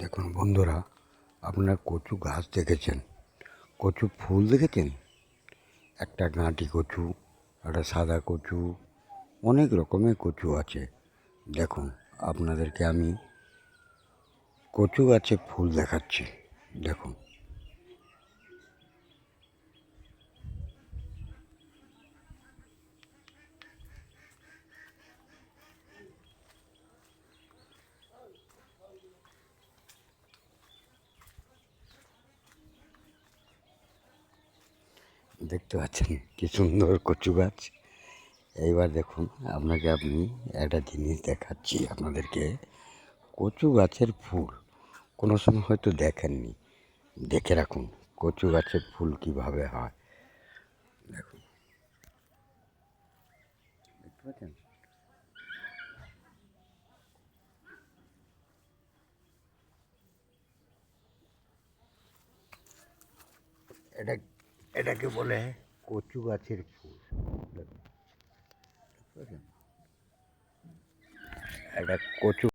দেখুন বন্ধুরা, আপনার কচু গাছ দেখেছেন, কচু ফুল দেখেছেন? একটা গাঁটি কচু, একটা সাদা কচু, অনেক রকমের কচু আছে। দেখুন, আপনাদেরকে আমি কচু গাছে ফুল দেখাচ্ছি। দেখুন, দেখতে পাচ্ছেন কি সুন্দর কচু গাছ। এইবার দেখুন, আপনি একটা জিনিস দেখাচ্ছি আপনাদেরকে। কচু গাছের ফুল কোনো সময় হয়তো দেখেননি, দেখে রাখুন কচু গাছের ফুল কিভাবে হয়। দেখুন, দেখতে পাচ্ছেন? এটা এটাকে বলে কচু গাছের ফুল। দেখুন, বুঝতে পারছেন? এটা কচু